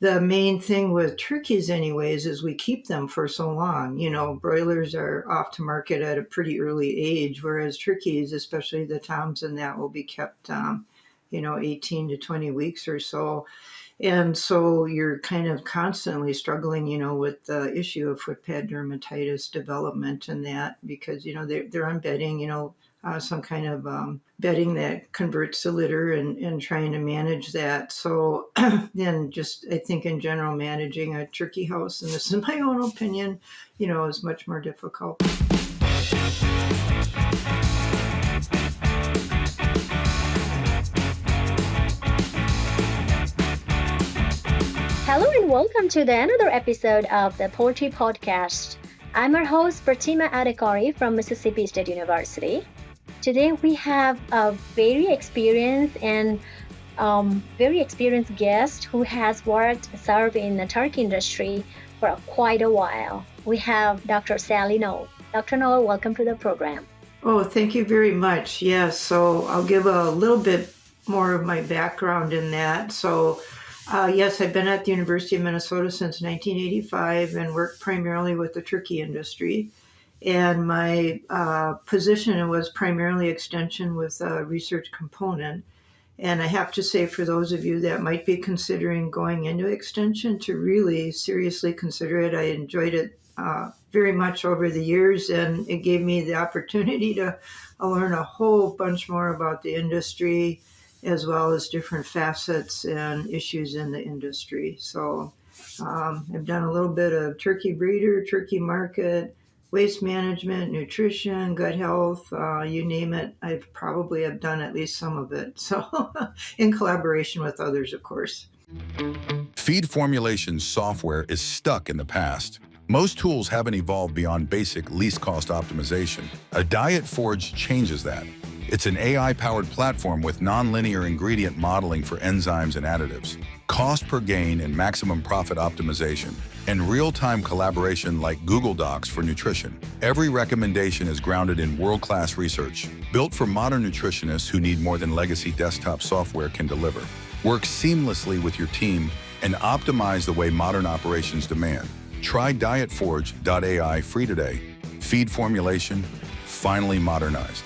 the main thing with turkeys anyways is we keep them for so long. Broilers are off to market at a pretty early age, whereas turkeys, especially the toms and that, will be kept 18 to 20 weeks or so. And so you're kind of constantly struggling, with the issue of footpad dermatitis development and that, because, they're on bedding, some kind of bedding that converts the litter, and trying to manage that. So then just, I think in general, managing a turkey house, and this is my own opinion, is much more difficult. Hello and welcome to another episode of the Poultry Podcast. I'm your host, Pratima Adekari from Mississippi State University. Today we have a very experienced guest who has served in the turkey industry for quite a while. We have Dr. Sally Noll. Dr. Noll, welcome to the program. Oh, thank you very much. Yes, so I'll give a little bit more of my background in that. So yes, I've been at the University of Minnesota since 1985 and worked primarily with the turkey industry. And my position was primarily extension with a research component. And I have to say, for those of you that might be considering going into extension, to really seriously consider it. I enjoyed it very much over the years, and it gave me the opportunity to learn a whole bunch more about the industry, as well as different facets and issues in the industry. So I've done a little bit of turkey breeder, turkey market, waste management, nutrition, gut health, you name it. I've probably have done at least some of it. So in collaboration with others, of course. Feed formulation software is stuck in the past. Most tools haven't evolved beyond basic least cost optimization. A Diet Forge changes that. It's an AI-powered platform with nonlinear ingredient modeling for enzymes and additives, cost per gain and maximum profit optimization, and real-time collaboration like Google Docs for nutrition. Every recommendation is grounded in world-class research, built for modern nutritionists who need more than legacy desktop software can deliver. Work seamlessly with your team and optimize the way modern operations demand. Try dietforge.ai free today. Feed formulation, finally modernized.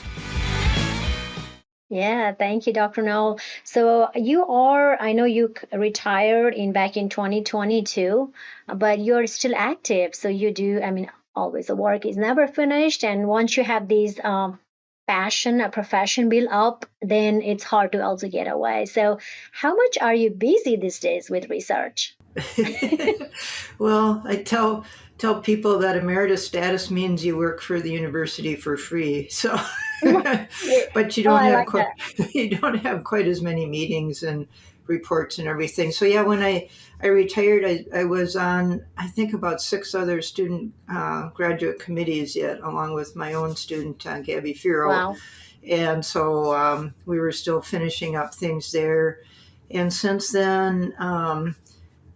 Yeah, thank you, Dr. Noll. So I know you retired back in 2022, but you're still active. So you do, always the work is never finished. And once you have these a profession built up, then it's hard to also get away. So how much are you busy these days with research? Well, I tell people that emeritus status means you work for the university for free. So, but you don't have quite as many meetings and reports and everything. So yeah, when I retired, I was on, I think, about 6 other student graduate committees yet, along with my own student, Gabby Firo. Wow. And so we were still finishing up things there. And since then,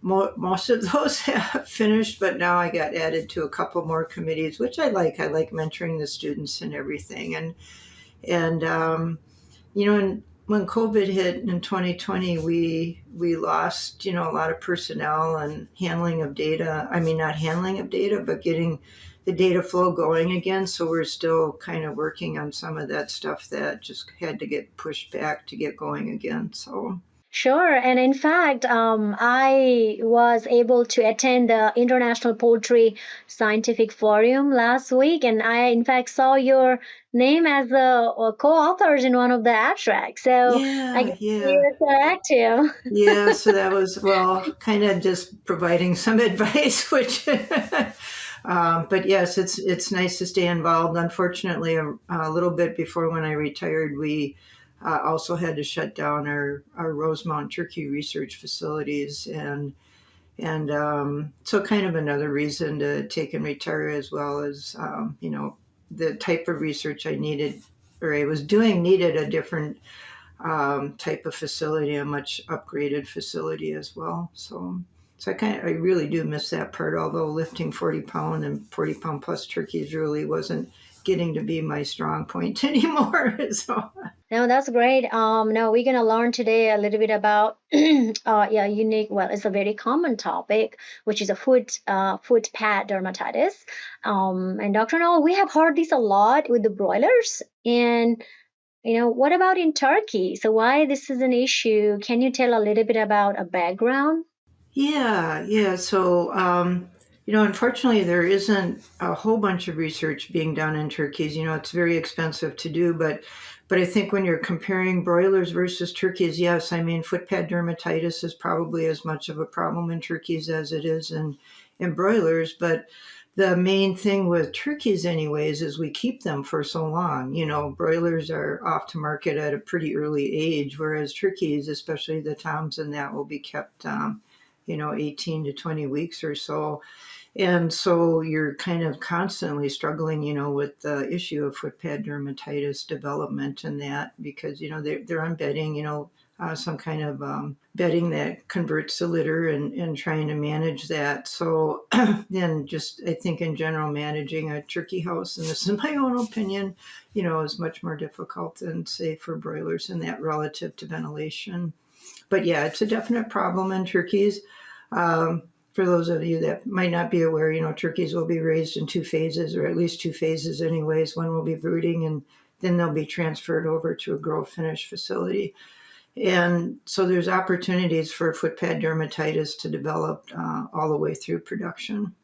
most of those have finished, but now I got added to a couple more committees, which I like. I like mentoring the students and everything. And when COVID hit in 2020, we lost, a lot of personnel and handling of data. Not handling of data, but getting the data flow going again. So we're still kind of working on some of that stuff that just had to get pushed back to get going again. So. Sure. And in fact, I was able to attend the International Poultry Scientific Forum last week, and I, in fact, saw your name as a co-authors in one of the abstracts. So I guess you're so active. Yeah, so that was, kind of just providing some advice, which... but yes, it's nice to stay involved. Unfortunately, a little bit before when I retired, we also had to shut down our Rosemount turkey research facilities, and so kind of another reason to take and retire, as well as the type of research I needed, or I was doing, needed a different type of facility, a much upgraded facility as well. So I really do miss that part, although lifting 40-pound and 40-pound plus turkeys really wasn't getting to be my strong point anymore. So. No, that's great. No, we're gonna learn today a little bit about unique. Well, it's a very common topic, which is a foot pad dermatitis. And Dr. Noll, we have heard this a lot with the broilers. And what about in Turkey? So why this is an issue? Can you tell a little bit about a background? Yeah. So, unfortunately, there isn't a whole bunch of research being done in turkeys. It's very expensive to do, but I think when you're comparing broilers versus turkeys, yes, I mean, footpad dermatitis is probably as much of a problem in turkeys as it is in broilers. But the main thing with turkeys, anyways, is we keep them for so long. Broilers are off to market at a pretty early age, whereas turkeys, especially the toms and that, will be kept 18 to 20 weeks or so. And so you're kind of constantly struggling, with the issue of footpad dermatitis development and that because, they're on bedding, some kind of bedding that converts the litter and trying to manage that. So then just, I think in general, managing a turkey house, and this is my own opinion, is much more difficult than say for broilers and that relative to ventilation. But yeah, it's a definite problem in turkeys. For those of you that might not be aware, turkeys will be raised in two phases, or at least two phases anyways. One will be brooding, and then they'll be transferred over to a grow finish facility. And so there's opportunities for footpad dermatitis to develop all the way through production.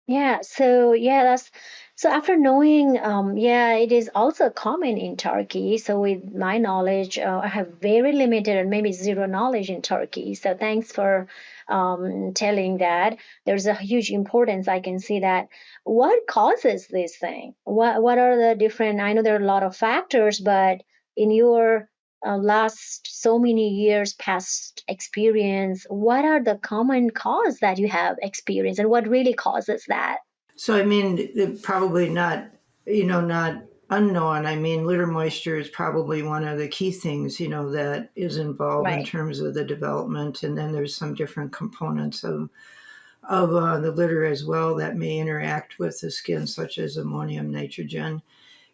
Yeah, so that's so after knowing, it is also common in Turkey. So with my knowledge, I have very limited and maybe zero knowledge in Turkey. So thanks for telling that. There's a huge importance. I can see that. What causes this thing? What are the different? I know there are a lot of factors, but in your last so many years past experience, what are the common cause that you have experienced and what really causes that? So, I mean, probably not, not unknown. I mean, litter moisture is probably one of the key things, that is involved in Right. terms of the development. And then there's some different components of the litter as well that may interact with the skin, such as ammonium, nitrogen.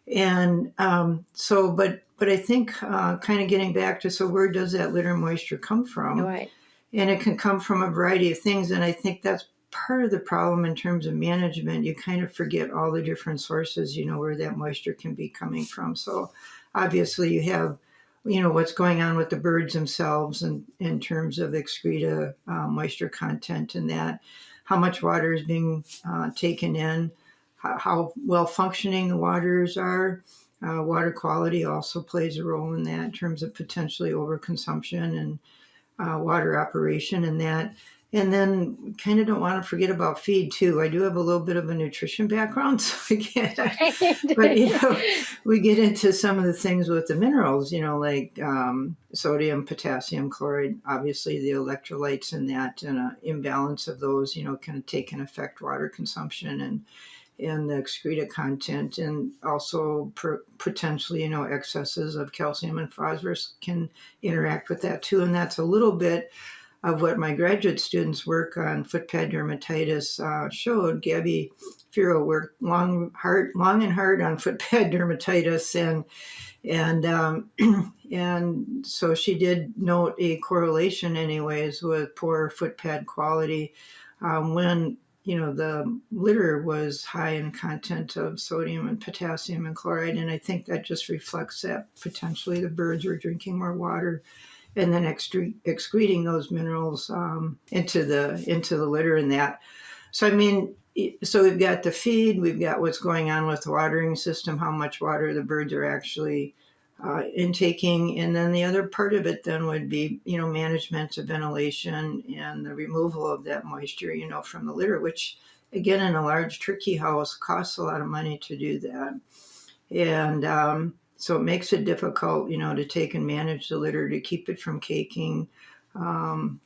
And but I think kind of getting back to, so where does that litter moisture come from? Right. And it can come from a variety of things. And I think that's part of the problem in terms of management. You kind of forget all the different sources, where that moisture can be coming from. So obviously you have, what's going on with the birds themselves and in terms of excreta moisture content and that, how much water is being taken in, how well functioning the waters are. Water quality also plays a role in that in terms of potentially overconsumption and water operation and that. And then kind of don't want to forget about feed too. I do have a little bit of a nutrition background, so I can't, but we get into some of the things with the minerals, like sodium, potassium, chloride, obviously the electrolytes in that, and an imbalance of those, can take and affect water consumption and the excreta content, and also potentially, excesses of calcium and phosphorus can interact with that too. And that's a little bit of what my graduate students' work on footpad dermatitis showed. Gabby Firo worked long and hard on footpad dermatitis, and and so she did note a correlation, anyways, with poor footpad quality when the litter was high in content of sodium and potassium and chloride. And I think that just reflects that potentially the birds were drinking more water and then excreting those minerals into the litter and that. So, I mean, so we've got the feed, we've got what's going on with the watering system, how much water the birds are actually intaking. And then the other part of it then would be, management of ventilation and the removal of that moisture, from the litter, which again, in a large turkey house costs a lot of money to do that. And so it makes it difficult, to take and manage the litter to keep it from caking.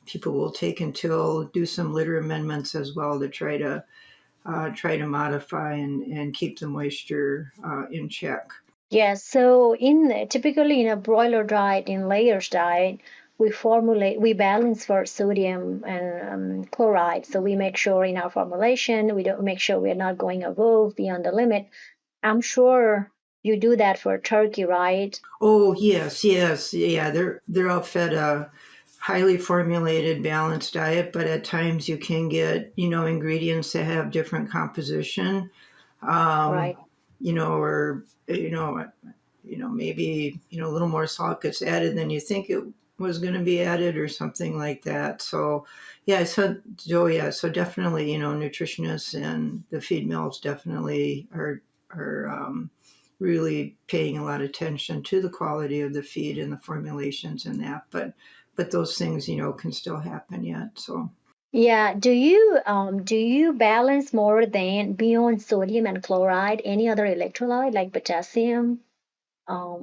People will take and till, do some litter amendments as well to try to modify and keep the moisture in check. Yes, so typically in a broiler diet, in layers diet, we balance for sodium and chloride. So we make sure in our formulation, we don't make sure we're not going above beyond the limit. I'm sure you do that for turkey, right? Oh, yes, yes. Yeah, they're all fed a highly formulated, balanced diet, but at times you can get, ingredients that have different composition. Um, Right. or maybe a little more salt gets added than you think it was going to be added or something like that. So yeah, so definitely, nutritionists and the feed mills definitely are really paying a lot of attention to the quality of the feed and the formulations and that. But those things, can still happen yet. So Yeah. Do you balance more than beyond sodium and chloride any other electrolyte like potassium,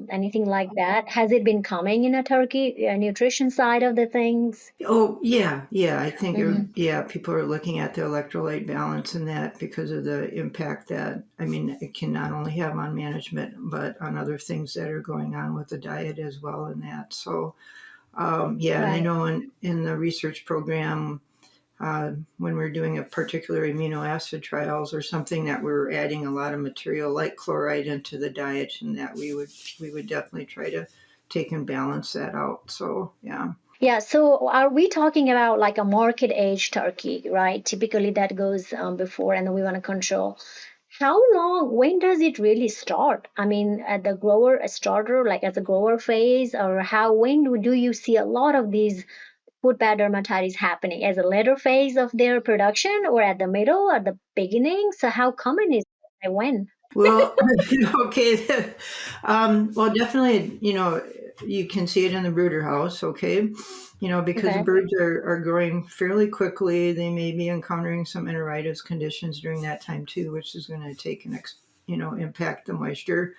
anything like that? Has it been coming in a turkey nutrition side of the things? oh yeah, yeah. I think Hmm. yeah, people are looking at the electrolyte balance and that because of the impact that it can not only have on management but on other things that are going on with the diet as well and that. So yeah, and I Right. know in the research program when we're doing a particular amino acid trials or something that we're adding a lot of material like chloride into the diet and that we would definitely try to take and balance that out. So yeah. Yeah, so are we talking about like a market age turkey, right? Typically that goes before, and then we want to control. How long, when does it really start? I mean, at the grower a starter, like at the grower phase, or when do you see a lot of these footpad dermatitis happening? As a later phase of their production, or at the middle, or the beginning? So how common is it? And when? Well, okay. Well, definitely, you can see it in the brooder house, okay? Because the Okay. birds are growing fairly quickly. They may be encountering some enteritis conditions during that time too, which is going to take impact the moisture.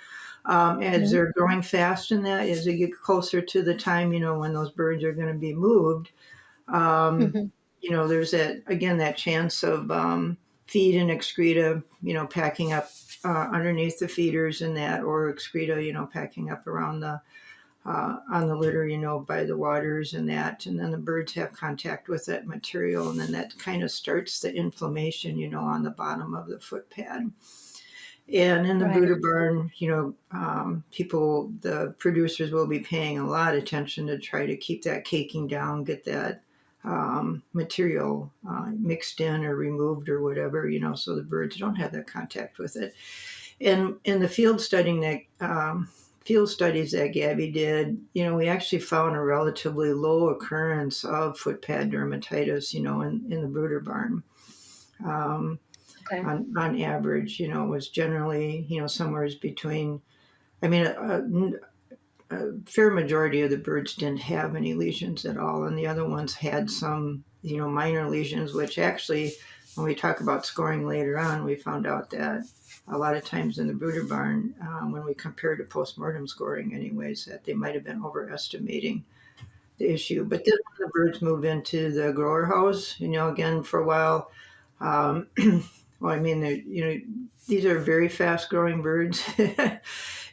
As Mhm. they're growing fast in that, as they get closer to the time, when those birds are going to be moved, um, Mhm. there's that chance of feed and excreta, packing up underneath the feeders and that, or excreta, packing up around the on the litter, by the waters and that, and then the birds have contact with that material, and then that kind of starts the inflammation, on the bottom of the foot pad. And in the Right. brooder barn, the producers will be paying a lot of attention to try to keep that caking down, get that material mixed in or removed or whatever, so the birds don't have that contact with it. And in the field studies that Gabby did, we actually found a relatively low occurrence of footpad dermatitis, in the brooder barn. Um, Okay. on average, was generally, somewhere between, I mean, a fair majority of the birds didn't have any lesions at all, and the other ones had some, minor lesions, which actually, when we talk about scoring later on, we found out that a lot of times in the brooder barn, when we compared to postmortem scoring, anyways, that they might have been overestimating the issue. But then when the birds move into the grower house, again, for a while, um, well, these are very fast growing birds.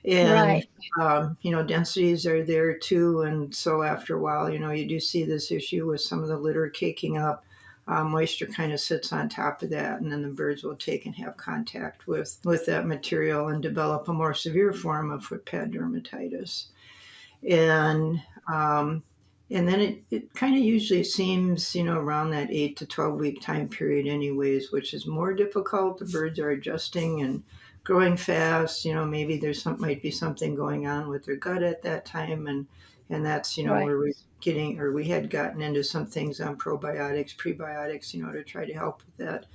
And Right. densities are there too, and so after a while, you do see this issue with some of the litter caking up. Moisture kind of sits on top of that, and then the birds will take and have contact with that material and develop a more severe form of footpad dermatitis. And um, and then it kind of usually seems, around that 8 to 12 week time period, anyways, which is more difficult. The birds are adjusting and growing fast. Maybe might be something going on with their gut at that time, and that's Right. where we had gotten into some things on probiotics, prebiotics, to try to help with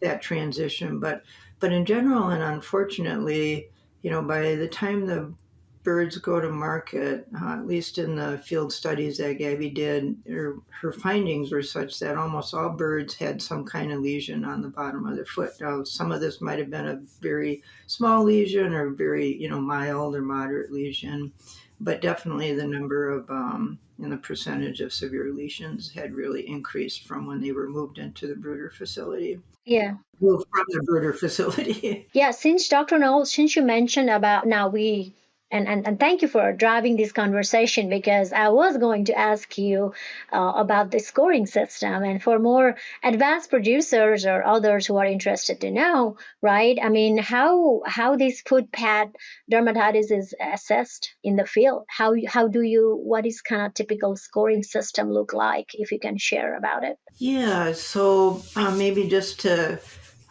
that transition. But in general, and unfortunately, by the time the birds go to market, at least in the field studies that Gabby did, her findings were such that almost all birds had some kind of lesion on the bottom of their foot. Now, some of this might have been a very small lesion or very, mild or moderate lesion, but definitely the number of and the percentage of severe lesions had really increased from when they were moved into the brooder facility. Yeah. Moved from the brooder facility. Yeah, since Dr. Noll, since you mentioned about now we And thank you for driving this conversation, because I was going to ask you about the scoring system. And for more advanced producers or others who are interested to know, right? I mean, how this food pad dermatitis is assessed in the field? How do you, what is kind of typical scoring system look like? If you can share about it. Yeah, so maybe just to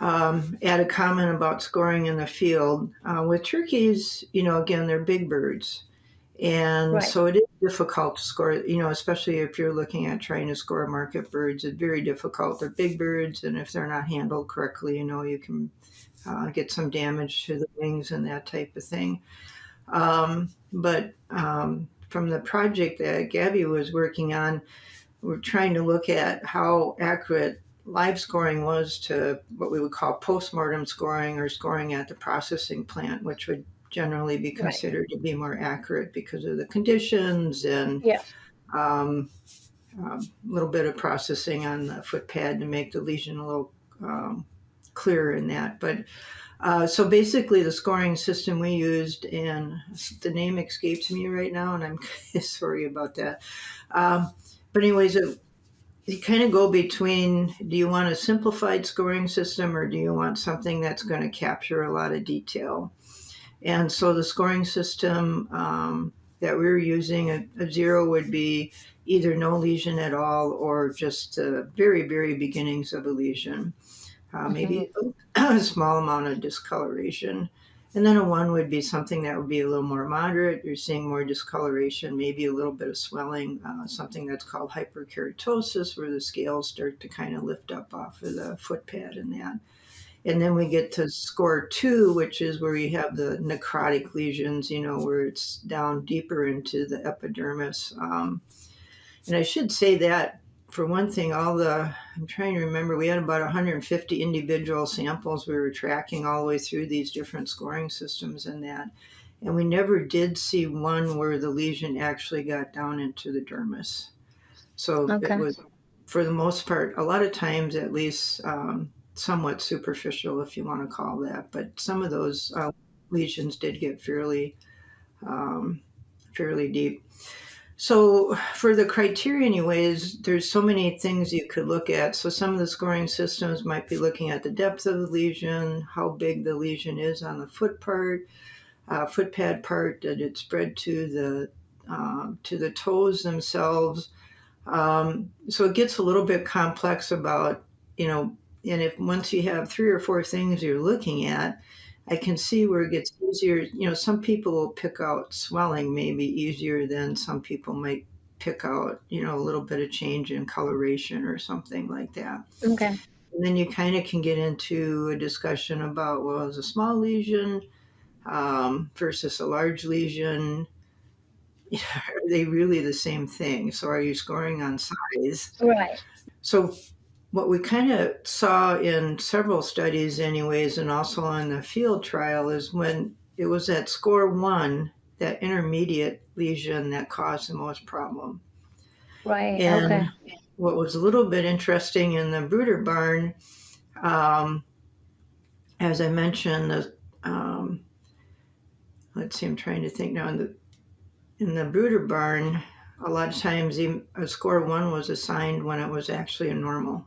add a comment about scoring in the field. With turkeys, again, they're big birds. And Right. so it is difficult to score, especially if you're looking at trying to score market birds. It's very difficult. They're big birds, and if they're not handled correctly, you can get some damage to the wings and that type of thing. But from the project that Gabby was working on, we're trying to look at how accurate live scoring was to what we would call postmortem scoring, or scoring at the processing plant, which would generally be Right. considered to be more accurate because of the conditions and Yeah. um, a little bit of processing on the foot pad to make the lesion a little clearer in that. But so basically, the scoring system we used, and the name escapes me right now, and I'm sorry about that. But anyways, you kind of go between, do you want a simplified scoring system, or do you want something that's going to capture a lot of detail? And so the scoring system that we were using, a 0 would be either no lesion at all, or just the very, very beginnings of a lesion, Mhm. maybe a small amount of discoloration. And then a 1 would be something that would be a little more moderate. You're seeing more discoloration, maybe a little bit of swelling, something that's called hyperkeratosis, where the scales start to kind of lift up off of the foot pad and that. And then we get to score 2, which is where you have the necrotic lesions, where it's down deeper into the epidermis. And I should say that, for one thing, I'm trying to remember, we had about 150 individual samples we were tracking all the way through these different scoring systems and that. And we never did see one where the lesion actually got down into the dermis. So it Okay. was, for the most part, a lot of times at least, somewhat superficial, if you want to call that. But some of those lesions did get um, fairly deep. So for the criteria, anyways, there's so many things you could look at. So some of the scoring systems might be looking at the depth of the lesion, how big the lesion is on the foot pad part, did it spread to the toes themselves. So it gets a little bit complex about, and if once you have 3 or 4 things you're looking at, I can see where it gets easier. Some people will pick out swelling maybe easier than some people might pick out, a little bit of change in coloration or something like that. Okay. And then you kind of can get into a discussion about, well, is a small lesion versus a large lesion, are they really the same thing? So are you scoring on size? Right. So what we kind of saw in several studies anyways, and also on the field trial, is when it was at score 1, that intermediate lesion, that caused the most problem. Right. And Okay. what was a little bit interesting in the brooder barn, um, as I mentioned, let's see, I'm trying to think now. In the brooder barn, a lot of times a score 1 was assigned when it was actually a normal.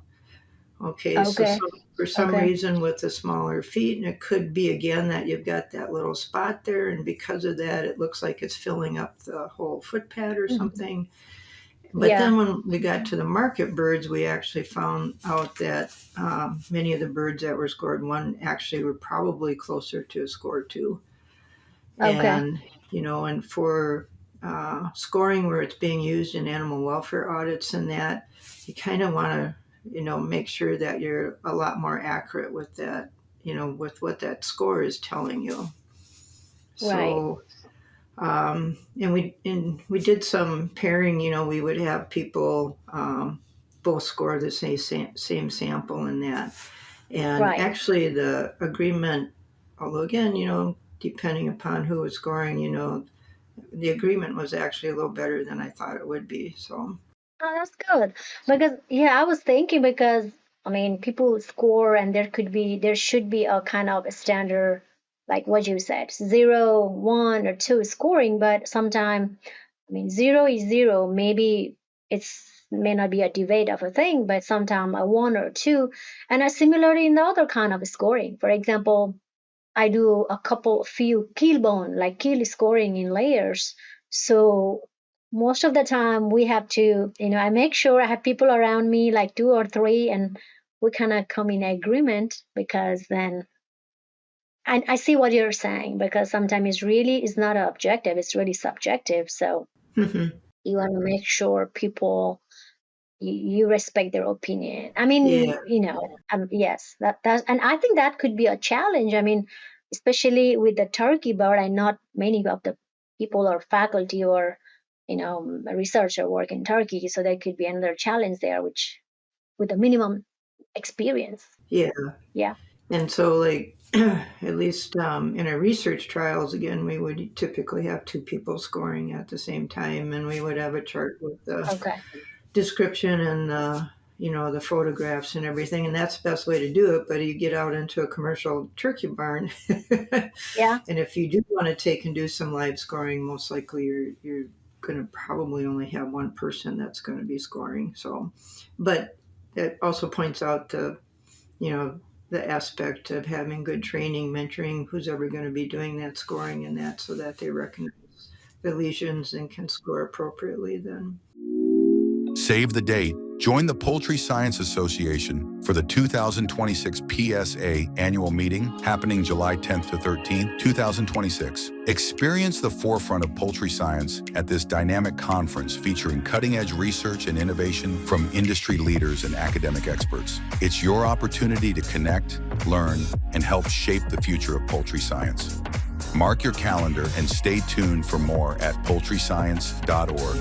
Okay, so Okay. for some Okay. reason with the smaller feet, and it could be again that you've got that little spot there, and because of that, it looks like it's filling up the whole foot pad or Mhm. something. But Yeah. then when we got to the market birds, we actually found out that many of the birds that were scored 1 actually were probably closer to a score 2. Okay. And, and for scoring where it's being used in animal welfare audits and that, you kind of want to, make sure that you're a lot more accurate with that, with what that score is telling you. Right. So, and we did some pairing, we would have people both score the same sample in that. And Right. actually, the agreement, although again, depending upon who was scoring, the agreement was actually a little better than I thought it would be. So, Oh, that's good. Because yeah, I was thinking, because I mean, people score, and there should be a kind of a standard like what you said, 0, 1, or 2 scoring, but sometimes, I mean, 0 is 0. Maybe it's may not be a debate of a thing, but sometimes a 1 or 2. And similarly in the other kind of scoring. For example, I do few keel bone, like keel scoring in layers. So most of the time we have to, I make sure I have people around me, like 2 or 3, and we kind of come in agreement, because then I see what you're saying, because sometimes it's not objective, it's really subjective. So you want to make sure people, you respect their opinion. I Yeah. mean, yes, and I think that could be a challenge. I mean, especially with the turkey bird, and not many of the people or faculty or researcher work in Turkey, so there could be another challenge there, which with a minimum experience. Yeah. Yeah. And so, like, at least in our research trials, again, we would typically have two people scoring at the same time, and we would have a chart with the Okay. description and the photographs and everything, and that's the best way to do it. But you get out into a commercial turkey barn, Yeah. and if you do want to take and do some live scoring, most likely you're going to probably only have one person that's going to be scoring. So, but it also points out the aspect of having good training, mentoring who's ever going to be doing that scoring and that, so that they recognize the lesions and can score appropriately then. Save the date. Join the Poultry Science Association for the 2026 PSA annual meeting happening July 10th to 13th, 2026. Experience the forefront of poultry science at this dynamic conference featuring cutting-edge research and innovation from industry leaders and academic experts. It's your opportunity to connect, learn, and help shape the future of poultry science. Mark your calendar and stay tuned for more at poultryscience.org.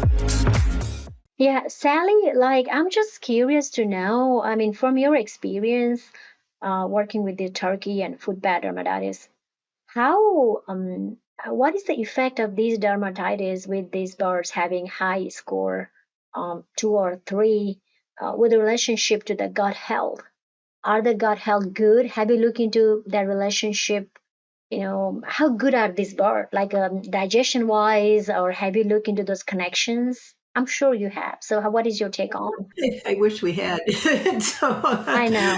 Yeah, Sally, like, I'm just curious to know, I mean, from your experience working with the turkey and footpad dermatitis, what is the effect of these dermatitis with these birds having high score, 2 or 3, with relationship to the gut health? Are the gut health good? Have you looked into that relationship? How good are these birds, like digestion wise, or have you looked into those connections? I'm sure you have. So, what is your take on? I wish we had. So, I know.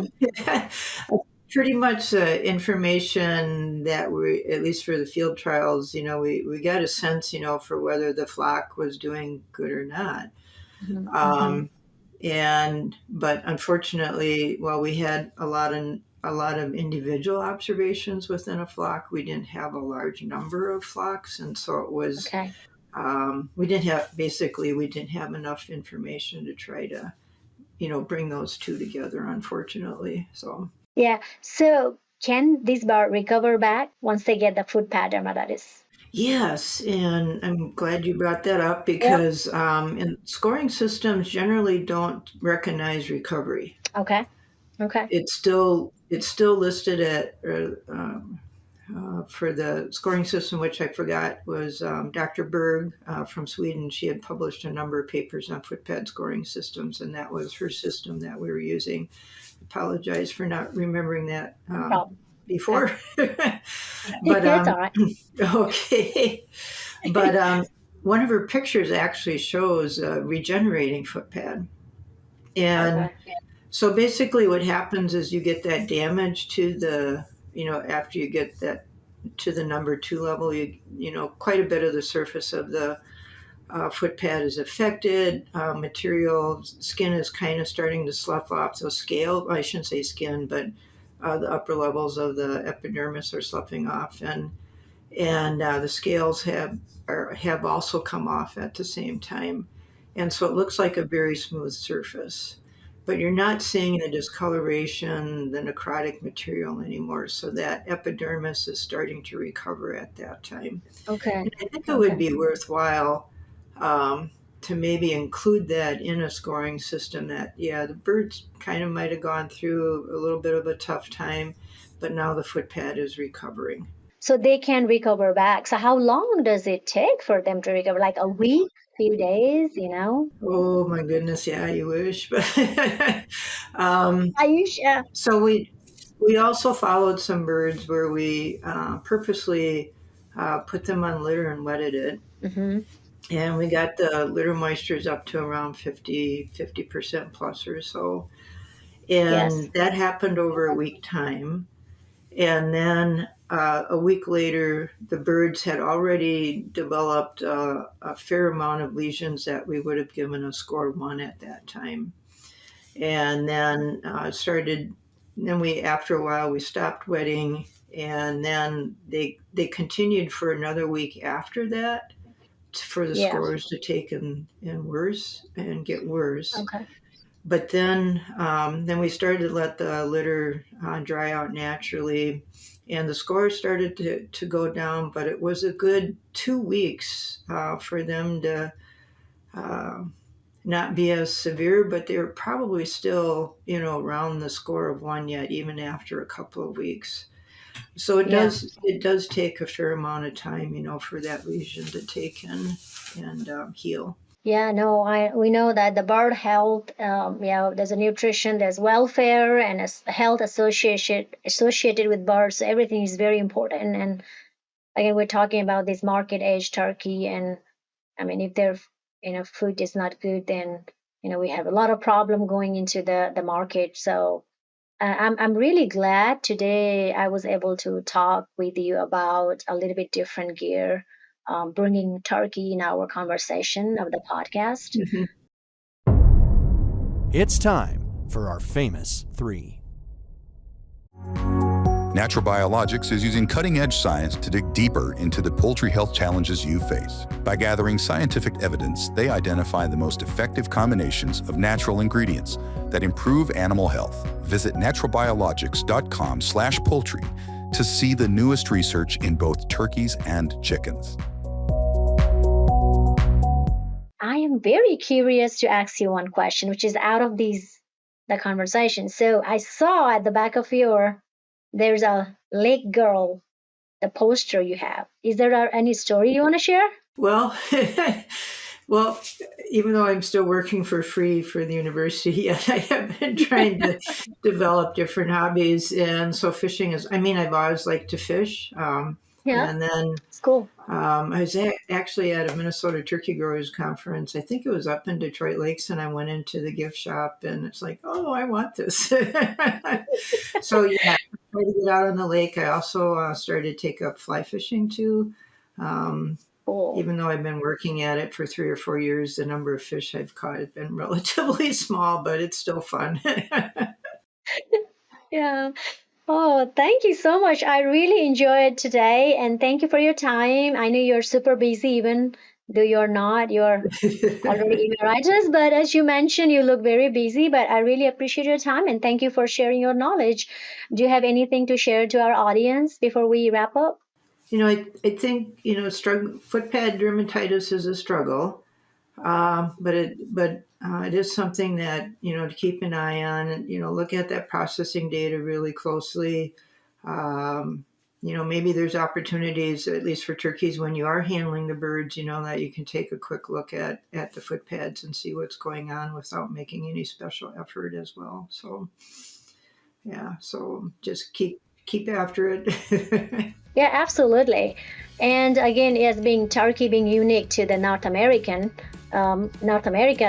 pretty much information that we, at least for the field trials, we got a sense, for whether the flock was doing good or not. Mm-hmm. But unfortunately, while we had a lot of individual observations within a flock, we didn't have a large number of flocks, and so it was Okay. we didn't have enough information to try to bring those two together, unfortunately. So Yeah. So, can this bird recover back once they get the footpad dermatitis? yes, and I'm glad you brought that up Yep. because in scoring systems generally don't recognize recovery. Okay. Okay. It's still listed at for the scoring system, which I forgot was Dr. Berg from Sweden. She had published a number of papers on footpad scoring systems, and that was her system that we were using. Apologize for not remembering that No problem. before. But It's all right. okay. But one of her pictures actually shows regenerating footpad. And Okay. so basically what happens is you get that damage to the, after you get that to the number 2 level, quite a bit of the surface of the footpad is affected. Skin is kind of starting to slough off. So I shouldn't say skin, but the upper levels of the epidermis are sloughing off, and the scales have also come off at the same time, and so it looks like a very smooth surface. But you're not seeing the discoloration, the necrotic material anymore. So that epidermis is starting to recover at that time. Okay. And I think it would be worthwhile to maybe include that in a scoring system that, the birds kind of might have gone through a little bit of a tough time, but now the footpad is recovering. So they can recover back. So how long does it take for them to recover? Like a week, few days, Oh my goodness, yeah, you wish. But um, Are you sure? so We also followed some birds where we purposely put them on litter and wetted it. Mm-hmm. And we got the litter moistures up to around 50% plus or so. Yes. And that happened over a week time. And then a week later, the birds had already developed a fair amount of lesions that we would have given a score 1 at that time. And then after a while, we stopped wetting. And then they continued for another week after that for the Yeah. scores to take and worse and get worse. Okay. But then we started to let the litter dry out naturally, and the scores started to go down. But it was a good 2 weeks for them to not be as severe, but they were probably still, around the score of 1 yet, even after a couple of weeks. So it does take a fair amount of time, for that lesion to take and heal. Yeah, no, we know that the bird health, there's a nutrition, there's welfare, and health associated with birds. So everything is very important. And again, we're talking about this market age turkey, and I mean, if their food is not good, then we have a lot of problem going into the market. So I'm really glad today I was able to talk with you about a little bit different gear, bringing turkey in our conversation of the podcast. Mhm. It's time for our famous 3. Natural Biologics is using cutting-edge science to dig deeper into the poultry health challenges you face. By gathering scientific evidence, they identify the most effective combinations of natural ingredients that improve animal health. Visit naturalbiologics.com/poultry to see the newest research in both turkeys and chickens. I am very curious to ask you one question, which is out of the conversation. So I saw at the back of there's a lake girl, the poster you have. Is there any story you want to share? Well, well, even though I'm still working for free for the university, I have been trying to develop different hobbies. And so fishing is, I've always liked to fish. Yeah, And then it's cool. I was actually at a Minnesota Turkey Growers Conference. I think it was up in Detroit Lakes, and I went into the gift shop, and it's like, oh, I want this. So yeah, I tried to get out on the lake. I also started to take up fly fishing too. Cool. Even though I've been working at it for 3 or 4 years, the number of fish I've caught has been relatively small, but it's still fun. Yeah. Oh, thank you so much. I really enjoyed today, and thank you for your time. I know you're super busy, even though you're not. You're already emeritus, but as you mentioned, you look very busy. But I really appreciate your time, and thank you for sharing your knowledge. Do you have anything to share to our audience before we wrap up? I think, footpad dermatitis is a struggle, but it is something that, to keep an eye on and, look at that processing data really closely. Maybe there's opportunities, at least for turkeys, when you are handling the birds, that you can take a quick look at the footpads and see what's going on without making any special effort as well. So, yeah, so just keep after it. Yeah, absolutely. And again, as Turkey being unique to the North America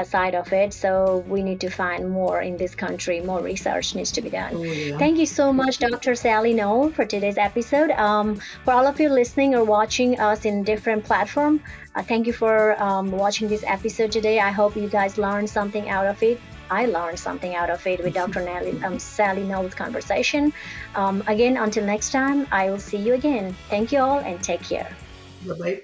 side of it, so we need to find more in this country. More research needs to be done. Oh, yeah. Thank you so much, Dr. Sally Noll, for today's episode. For all of you listening or watching us in different platform, thank you for watching this episode today. I hope you guys learned something out of it. I learned something out of it with Dr. Sally Noll's conversation. Again, until next time, I will see you again. Thank you all and take care. Bye-bye.